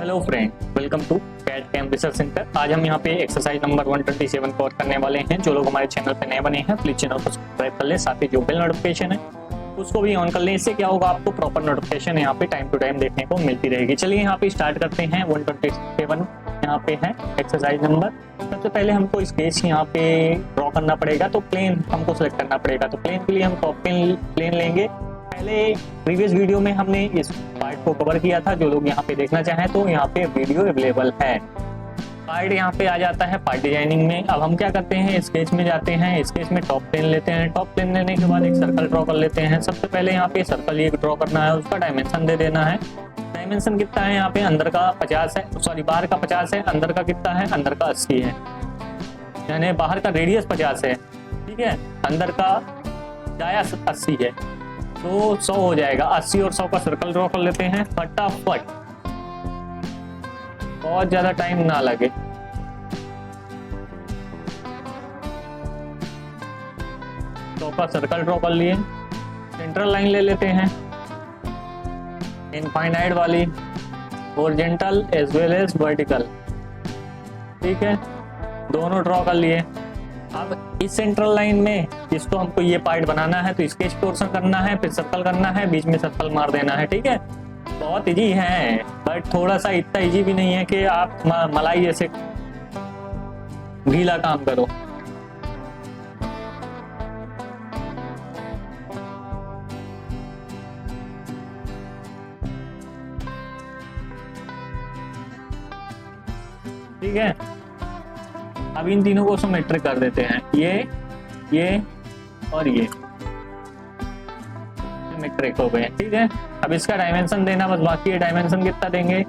Hello friend, welcome to cat camp research centre. आज हम यहाँ पे एक्सरसाइज नंबर 127 कवर करने वाले हैं। जो लोग हमारे चैनल पे नए बने हैं प्लीज चैनल को सब्सक्राइब कर लें, साथ ही जो बेल नोटिफिकेशन है उसको भी ऑन कर लें। इससे क्या होगा, आपको प्रॉपर नोटिफिकेशन यहाँ पे टाइम टू टाइम देखने को मिलती रहेगी। चलिए यहाँ पे स्टार्ट करते हैं। 127 यहाँ पे है एक्सरसाइज नंबर। सबसे पहले हमको स्केच यहाँ पे ड्रॉ करना पड़ेगा, तो प्लेन हमको सिलेक्ट करना पड़ेगा। तो प्लेन के लिए हम टॉप प्लेन लेंगे। पहले प्रीवियस वीडियो में हमने इस पार्ट को कवर किया था। जो लोग यहाँ पे देखना चाहें तो यहाँ पे वीडियो अवेलेबल है। पार्ट यहाँ पे आ जाता है पार्ट डिजाइनिंग में। अब हम क्या करते हैं, स्केच में जाते हैं। स्केच में टॉप प्लेन लेते हैं। टॉप प्लेन लेने के बाद एक सर्कल ड्रॉ कर लेते हैं। सबसे पहले यहाँ पे सर्कल एक ड्रॉ करना है, उसका डायमेंशन दे देना है। डायमेंशन कितना है यहाँ पे, अंदर का 50 है, सॉरी बाहर का 50 है, अंदर का कितना है, अंदर का 80 है। यानी बाहर का रेडियस 50 है, ठीक है, अंदर का दाया 80 है, तो 100 हो जाएगा। 80 और 100 का सर्कल ड्रॉ कर लेते हैं फटाफट, बहुत ज्यादा टाइम ना लगे। तो का सर्कल ड्रॉ कर लिए। सेंट्रल लाइन ले लेते हैं, इनफाइनाइट वाली, horizontal as well as vertical, ठीक है, दोनों ड्रॉ कर लिए। अब इस सेंट्रल लाइन में इसको हमको ये पार्ट बनाना है, तो स्केच पोर्शन करना है, फिर सर्कल करना है, बीच में सर्कल मार देना है, ठीक है। बहुत इजी है, बट थोड़ा सा इतना इजी भी नहीं है कि आप मलाई जैसे ढीला काम करो। ठीक है, अब इन तीनों को सिमेट्रिक कर देते हैं। ये और ये सिमेट्रिक हो गए, ठीक है। अब इसका डायमेंशन देना बस बाकी है। डायमेंशन कितना देंगे,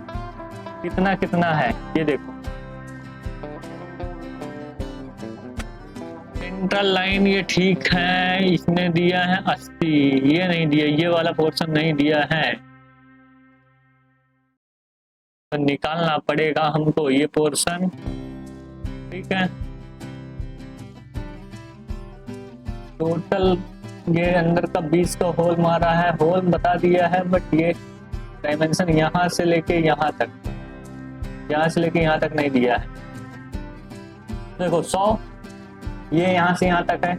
कितना कितना है ये देखो। सेंट्रल लाइन ये ठीक है, इसने दिया है 80, ये नहीं दिया, ये वाला पोर्शन नहीं दिया है, तो निकालना पड़ेगा हमको ये पोर्शन, ठीक है। टोटल ये अंदर का 20 का होल मारा है, होल बता दिया है, बट ये डायमेंशन यहाँ से लेके यहाँ तक, यहाँ से लेके यहाँ तक नहीं दिया है। देखो 100, ये यहाँ से यहाँ तक है,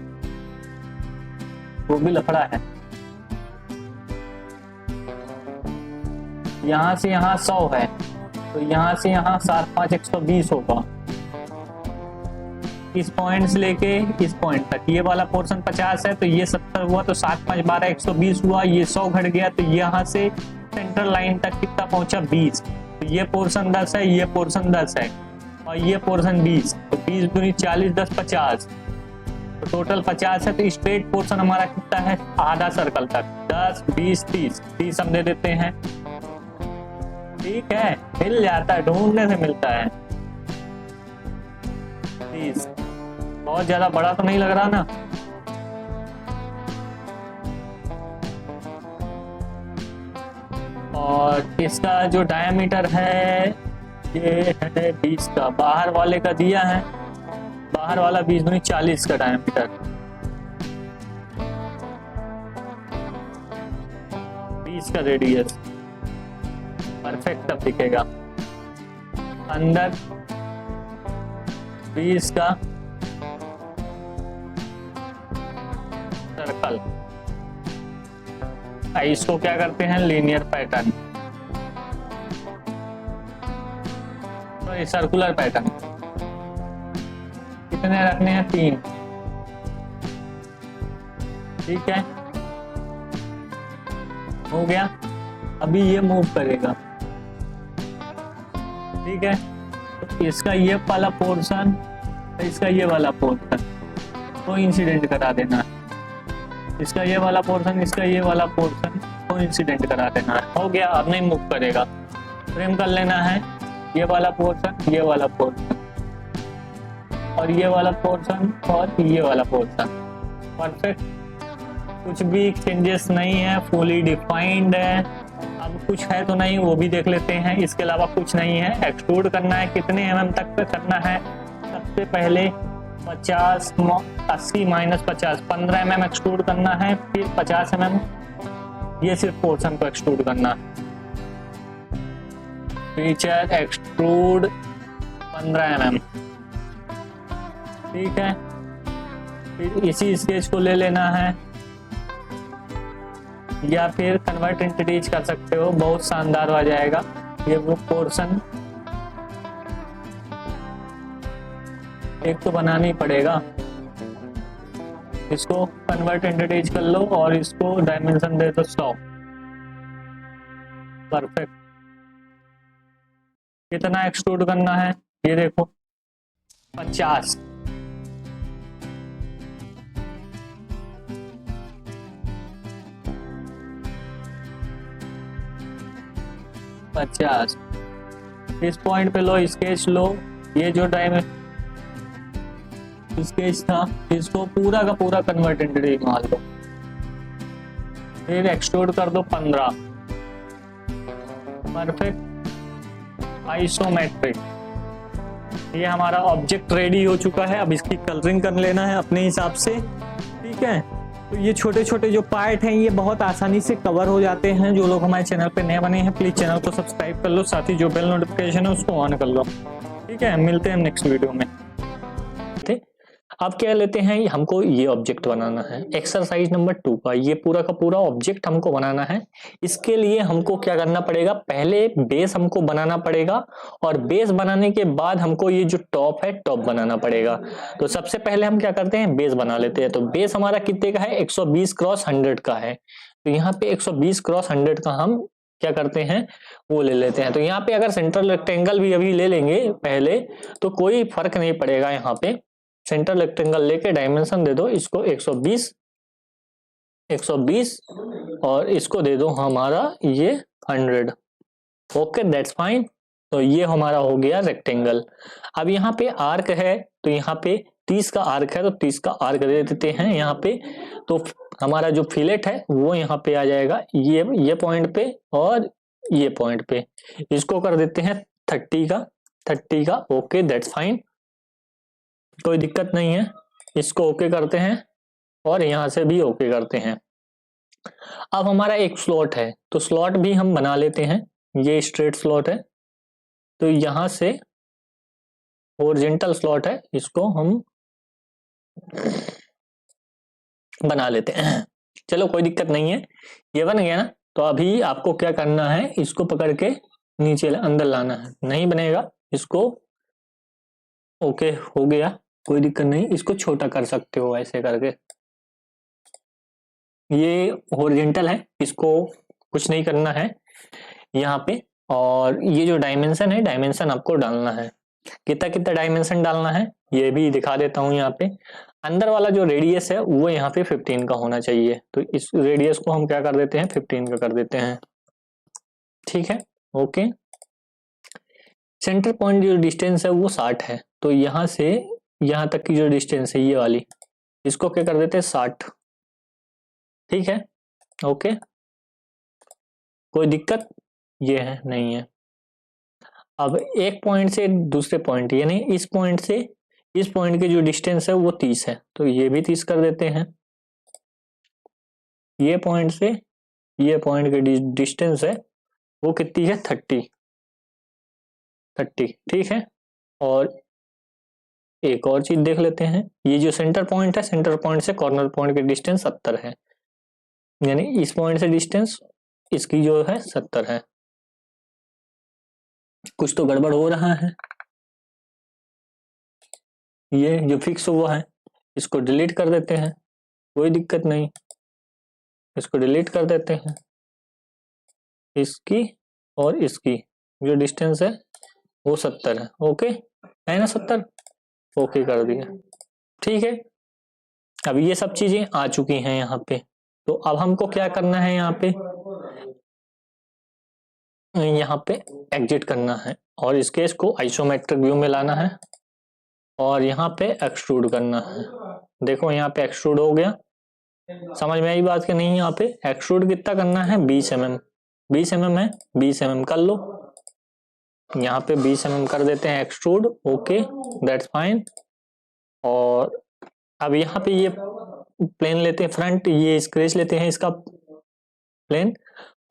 वो भी लफड़ा है। यहाँ से यहाँ 100 है, तो यहाँ से यहाँ 7 5 120 होगा। इस पॉइंट से लेके इस पॉइंट तक ये वाला पोर्शन 50 है, तो ये 70 हुआ, तो 7 5 12 120 हुआ। ये 100 घट गया, तो यहाँ से सेंट्रल लाइन तक कितना पहुंचा, 20। तो ये पोर्शन 10 है, ये पोर्शन 10 है, और ये पोर्शन 20, तो 20 दूनी 40, 10 50, तो टोटल 50 है। तो स्ट्रेट पोर्शन हमारा कितना है, आधा सर्कल तक, 10 20 30 हम दे देते हैं, ठीक है। मिल जाता है, ढूंढने से मिलता है 30। बहुत ज्यादा बड़ा तो नहीं लग रहा ना। और इसका जो डायमीटर है ये है 20 का, बाहर वाले का दिया है, बाहर वाला 20 दूनी 40 का डायमीटर, 20 का रेडियस, परफेक्ट अब दिखेगा। अंदर 20 का सर्कल। इसको क्या करते हैं, लीनियर पैटर्न, तो सर्कुलर पैटर्न। कितने रखने हैं, 3, ठीक है, हो गया। अभी ये मूव करेगा, ठीक है। तो इसका ये वाला पोर्शन, इसका ये वाला पोर्शन को इंसिडेंट करा देना है। इसका ये वाला पोर्शन, इसका ये वाला पोर्शन को इंसिडेंट करा देना है। हो गया, अब नहीं मूव करेगा। फ्रेम कर लेना है, ये वाला पोर्शन, ये वाला पोर्शन, और ये वाला पोर्शन, और ये वाला पोर्शन, परफेक्ट। कुछ भी चेंजेस नहीं है, फुली डिफाइंड है। अब कुछ है तो नहीं, वो भी देख लेते हैं। इसके अलावा कुछ नहीं है। एक्सट्रूड करना है, कितने mm तक पे करना है, सबसे पहले 50 80 माइनस 50 15 mm एक्सट्रूड करना है, फिर 50 mm ये सिर्फ पोर्शन को एक्सट्रूड करना है। फीचर एक्सट्रूड 15 mm, ठीक है। फिर इसी स्केच को ले लेना है या फिर कन्वर्ट इंटीज कर सकते हो, बहुत शानदार आ जाएगा ये वो पोर्शन। एक तो बनाना ही पड़ेगा, इसको कन्वर्ट इंटीज कर लो और इसको डायमेंशन दे दो 100। परफेक्ट। कितना एक्सट्रूड करना है ये देखो, 50। इस पॉइंट पे लो, स्केच लो, ये जो स्केच था इसको पूरा का पूरा कन्वर्ट इंटीज मान लो, फिर एक्सट्रूड कर दो 15। परफेक्ट। आइसोमेट्रिक। ये हमारा ऑब्जेक्ट रेडी हो चुका है, अब इसकी कलरिंग कर लेना है अपने हिसाब से, ठीक है। तो ये छोटे छोटे जो पार्ट हैं ये बहुत आसानी से कवर हो जाते हैं। जो लोग हमारे चैनल पे नए बने हैं प्लीज चैनल को सब्सक्राइब कर लो, साथ ही जो बेल नोटिफिकेशन है उसको ऑन कर लो, ठीक है। मिलते हैं नेक्स्ट वीडियो में। अब क्या लेते हैं, हमको ये ऑब्जेक्ट बनाना है एक्सरसाइज नंबर 2 का, ये पूरा का पूरा ऑब्जेक्ट हमको बनाना है। इसके लिए हमको क्या करना पड़ेगा, पहले बेस हमको बनाना पड़ेगा और बेस बनाने के बाद हमको ये जो टॉप है टॉप बनाना पड़ेगा। तो सबसे पहले हम क्या करते हैं, बेस बना लेते हैं। तो बेस हमारा कितने का है, 120 क्रॉस 100 का है। तो यहाँ पे 120 क्रॉस 100 का हम क्या करते हैं वो ले लेते हैं। तो यहाँ पे अगर सेंट्रल रेक्टेंगल भी अभी ले लेंगे पहले तो कोई फर्क नहीं पड़ेगा। यहाँ पे सेंट्रल रेक्टेंगल लेके डायमेंशन दे दो इसको 120 और इसको दे दो हमारा ये 100। Okay that's fine. तो ये हमारा हो गया रेक्टेंगल। अब यहाँ पे आर्क है तो यहाँ पे 30 का आर्क है तो 30 का आर्क दे देते हैं यहाँ पे। तो हमारा जो फिलेट है वो यहाँ पे आ जाएगा ये पॉइंट पे और ये पॉइंट पे, इसको कर देते हैं 30 का। ओके दैट्स फाइन, कोई दिक्कत नहीं है। इसको ओके करते हैं और यहां से भी ओके करते हैं। अब हमारा एक स्लॉट है तो स्लॉट भी हम बना लेते हैं। ये स्ट्रेट स्लॉट है तो यहां से हॉरिजॉन्टल स्लॉट है, इसको हम बना लेते हैं। चलो कोई दिक्कत नहीं है, ये बन गया ना। तो अभी आपको क्या करना है, इसको पकड़ के नीचे अंदर लाना है, नहीं बनेगा इसको। ओके हो गया, कोई दिक्कत नहीं, इसको छोटा कर सकते हो ऐसे करके। ये हॉरिजॉन्टल है, इसको कुछ नहीं करना है यहाँ पे। और ये जो डायमेंशन है, डायमेंशन आपको डालना है, कितना कितना डायमेंशन डालना है ये भी दिखा देता हूँ। यहाँ पे अंदर वाला जो रेडियस है वो यहाँ पे 15 का होना चाहिए। तो इस रेडियस को हम क्या कर देते हैं, 15 का कर देते हैं, ठीक है। ओके, सेंटर पॉइंट जो डिस्टेंस है वो 60 है। तो यहाँ से यहाँ तक की जो डिस्टेंस है ये वाली, इसको क्या कर देते हैं 60, ठीक है। ओके, कोई दिक्कत ये है नहीं है। अब एक पॉइंट से दूसरे पॉइंट यानी इस पॉइंट से इस पॉइंट की जो डिस्टेंस है वो 30 है, तो ये भी 30 कर देते हैं। ये पॉइंट से ये पॉइंट की डिस्टेंस है वो कितनी है, 30, ठीक है। और एक और चीज देख लेते हैं, ये जो सेंटर पॉइंट है, सेंटर पॉइंट से कॉर्नर पॉइंट की डिस्टेंस 70 है, यानी इस पॉइंट से डिस्टेंस इसकी जो है 70 है। कुछ तो गड़बड़ हो रहा है, ये जो फिक्स हुआ है इसको डिलीट कर देते हैं, कोई दिक्कत नहीं, इसको डिलीट कर देते हैं। इसकी और इसकी जो डिस्टेंस है वो 70 है। ओके है ना, 70, ओके कर दिया, ठीक है। अब ये सब चीजें आ चुकी हैं यहाँ पे। तो अब हमको क्या करना है, यहाँ पे एग्जिट करना है और इस केस को आइसोमेट्रिक व्यू में लाना है और यहाँ पे एक्सट्रूड करना है। देखो यहाँ पे एक्सट्रूड हो गया, समझ में आई बात कि नहीं। यहाँ पे एक्सट्रूड कितना करना है, 20 mm, 20 mm है, 20 mm कर लो। यहाँ पे 20 mm कर देते हैं एक्सट्रूड, ओके दैट्स फाइन। और अब यहाँ पे ये प्लेन लेते हैं फ्रंट, ये स्क्रेच लेते हैं इसका प्लेन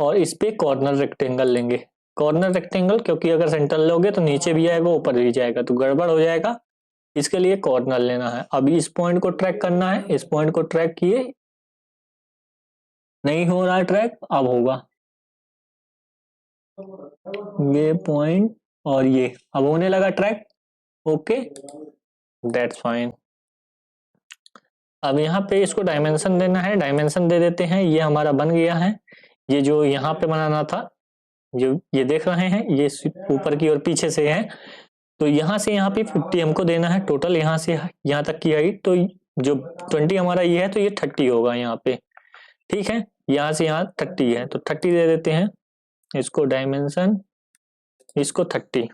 और इस पे कॉर्नर रेक्टेंगल लेंगे, कॉर्नर रेक्टेंगल, क्योंकि अगर सेंटर लोगे तो नीचे भी आएगा ऊपर भी जाएगा तो गड़बड़ हो जाएगा, इसके लिए कॉर्नर लेना है। अब इस पॉइंट को ट्रैक करना है, इस पॉइंट को ट्रैक किए, नहीं हो रहा है ट्रैक, अब होगा ये पॉइंट और ये अब होने लगा ट्रैक। Okay that's fine. अब यहाँ पे इसको डायमेंशन देना है, डायमेंशन दे देते हैं, ये हमारा बन गया है। ये जो यहाँ पे बनाना था, जो ये देख रहे हैं ये ऊपर की और पीछे से है, तो यहाँ से यहाँ पे 50 हमको देना है टोटल, यहाँ से यहाँ तक की हाइट। तो जो 20 हमारा ये है तो ये 30 होगा यहाँ पे, ठीक है। यहाँ से यहाँ 30 है तो 30 दे देते हैं, इसको डायमेंशन, इसको 30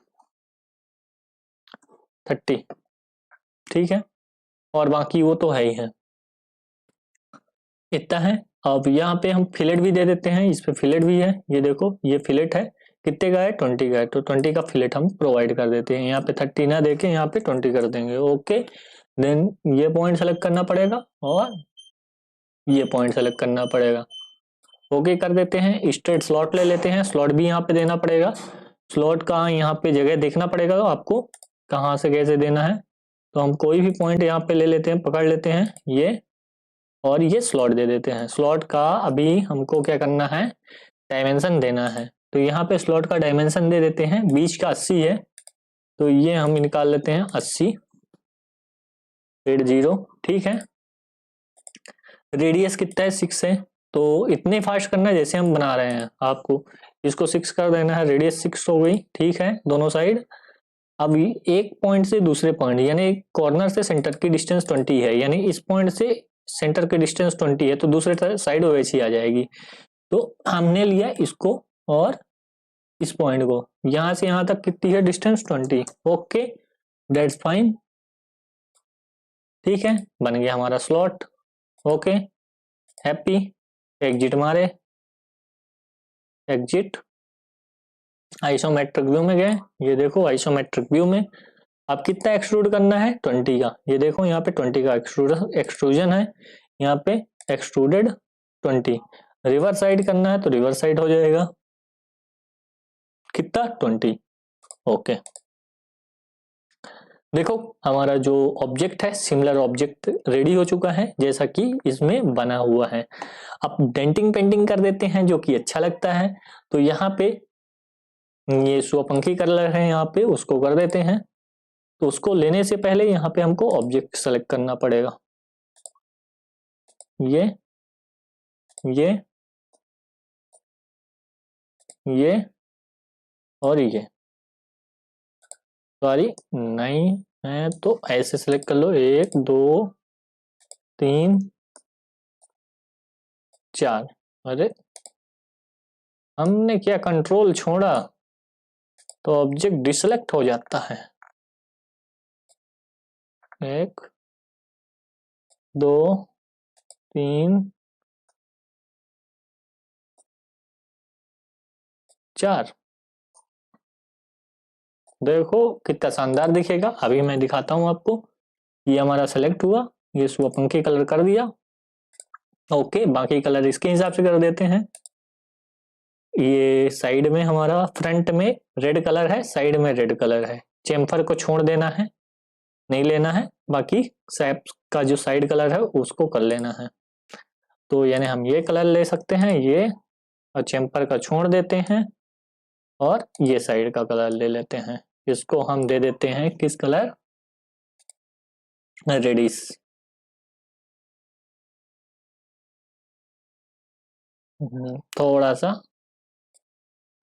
ठीक है, और बाकी वो तो है ही है, इतना है। अब यहाँ पे हम फिलेट भी दे देते हैं, इस पे फिलेट भी है, ये देखो ये फिलेट है, कितने का है 20 का है, तो 20 का फिलेट हम प्रोवाइड कर देते हैं। यहाँ पे 30 ना देके यहाँ पे 20 कर देंगे। ओके देन ये पॉइंट सेलेक्ट करना पड़ेगा और ये पॉइंट सेलेक्ट करना पड़ेगा। ओके कर देते हैं। स्ट्रेट स्लॉट ले लेते हैं, स्लॉट भी यहाँ पे देना पड़ेगा। स्लॉट का यहाँ पे जगह देखना पड़ेगा आपको, कहाँ से कैसे देना है। तो हम कोई भी पॉइंट यहाँ पे ले लेते हैं, पकड़ लेते हैं ये, और ये स्लॉट दे देते हैं। स्लॉट का अभी हमको क्या करना है, डायमेंशन देना है। तो यहाँ पे स्लॉट का डायमेंशन दे देते हैं, बीच का 80 है, तो ये हम निकाल लेते हैं 80 ठीक है। रेडियस कितना है 6 है, तो इतने फास्ट करना है जैसे हम बना रहे हैं, आपको इसको 6 कर देना है, रेडियस 6 हो गई, ठीक है दोनों साइड। अब एक पॉइंट से दूसरे पॉइंट, यानी कॉर्नर से सेंटर की डिस्टेंस 20 है, यानी इस पॉइंट से सेंटर की डिस्टेंस 20 है, तो दूसरे साइड वैसी आ जाएगी। तो हमने लिया इसको और इस पॉइंट को, यहां से यहां तक कितनी है डिस्टेंस 20। ओके दैट्स फाइन, ठीक है बन गया हमारा स्लॉट। ओके हैप्पी, एग्जिट मारे, एग्जिट, आइसोमेट्रिक व्यू में गए, ये देखो आइसोमेट्रिक व्यू में अब कितना एक्सट्रूड करना है 20 का, ये देखो यहाँ पे 20 का एक्सट्रूजन है, यहाँ पे एक्सट्रूडेड 20। रिवर्स साइड करना है तो रिवर्स साइड हो जाएगा, कितना 20। ओके देखो हमारा जो ऑब्जेक्ट है, सिमिलर ऑब्जेक्ट रेडी हो चुका है जैसा कि इसमें बना हुआ है। अब डेंटिंग पेंटिंग कर देते हैं जो कि अच्छा लगता है। तो यहाँ पे ये स्वपंखी कलर है, यहाँ पे उसको कर देते हैं। तो उसको लेने से पहले यहाँ पे हमको ऑब्जेक्ट सेलेक्ट करना पड़ेगा, ये और ये, सॉरी नहीं है तो ऐसे सेलेक्ट कर लो, 1 2 3 4। अरे हमने क्या कंट्रोल छोड़ा तो ऑब्जेक्ट डिसेलेक्ट हो जाता है। 1 2 3 4, देखो कितना शानदार दिखेगा। अभी मैं दिखाता हूं आपको, ये हमारा सेलेक्ट हुआ, ये स्वपंखी कलर कर दिया। ओके बाकी कलर इसके हिसाब से कर देते हैं। ये साइड में हमारा फ्रंट में रेड कलर है, साइड में रेड कलर है, चेम्फर को छोड़ देना है, नहीं लेना है, बाकी सैप का जो साइड कलर है उसको कर लेना है। तो यानी हम ये कलर ले सकते हैं, ये और चेम्पर का छोड़ देते हैं और ये साइड का कलर ले लेते हैं। इसको हम दे देते हैं किस कलर, रेडिश। थोड़ा सा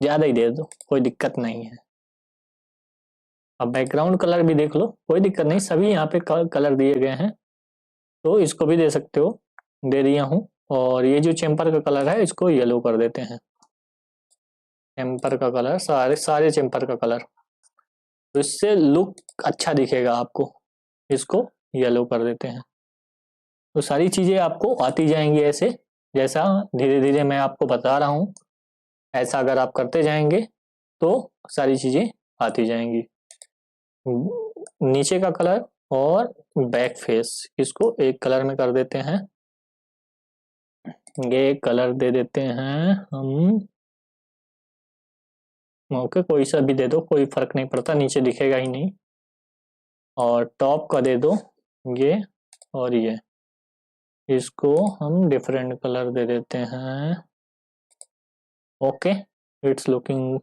ज्यादा ही दे दो, कोई दिक्कत नहीं है। अब बैकग्राउंड कलर भी देख लो, कोई दिक्कत नहीं, सभी यहाँ पे कलर दिए गए हैं, तो इसको भी दे सकते हो, दे दिया हूँ। और ये जो चेम्पर का कलर है इसको येलो कर देते हैं, चेम्पर का कलर, सारे चेम्पर का कलर, तो इससे लुक अच्छा दिखेगा आपको। इसको येलो कर देते हैं। तो सारी चीजें आपको आती जाएंगी ऐसे, जैसा धीरे धीरे मैं आपको बता रहा हूँ, ऐसा अगर आप करते जाएंगे तो सारी चीजें आती जाएंगी। नीचे का कलर और बैक फेस, इसको एक कलर में कर देते हैं। ये कलर दे देते हैं हम ओके, कोई सा भी दे दो, कोई फर्क नहीं पड़ता, नीचे दिखेगा ही नहीं। और टॉप का दे दो ये और ये, इसको हम डिफरेंट कलर दे देते हैं। Okay, it's looking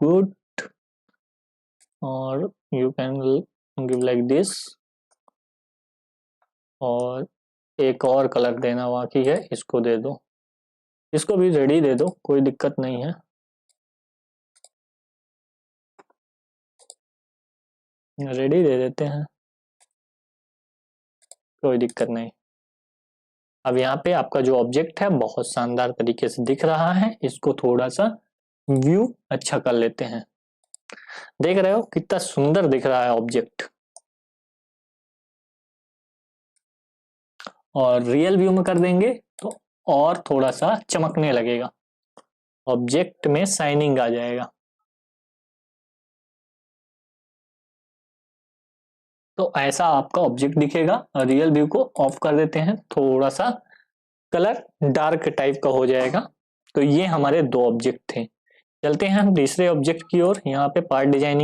good. और you can give like this. और एक और कलर देना बाकी है, इसको दे दो, इसको भी रेडी दे दो, कोई दिक्कत नहीं है। रेडी दे देते हैं, कोई दिक्कत नहीं। अब यहाँ पे आपका जो ऑब्जेक्ट है बहुत शानदार तरीके से दिख रहा है, इसको थोड़ा सा व्यू अच्छा कर लेते हैं। देख रहे हो कितना सुंदर दिख रहा है ऑब्जेक्ट। और रियल व्यू में कर देंगे तो और थोड़ा सा चमकने लगेगा, ऑब्जेक्ट में शाइनिंग आ जाएगा। तो ऐसा आपका ऑब्जेक्ट दिखेगा। रियल व्यू को ऑफ कर देते हैं, थोड़ा सा कलर डार्क टाइप का हो जाएगा। तो ये हमारे दो ऑब्जेक्ट थे। चलते हैं हम तीसरे ऑब्जेक्ट की ओर। यहाँ पे पार्ट डिजाइनिंग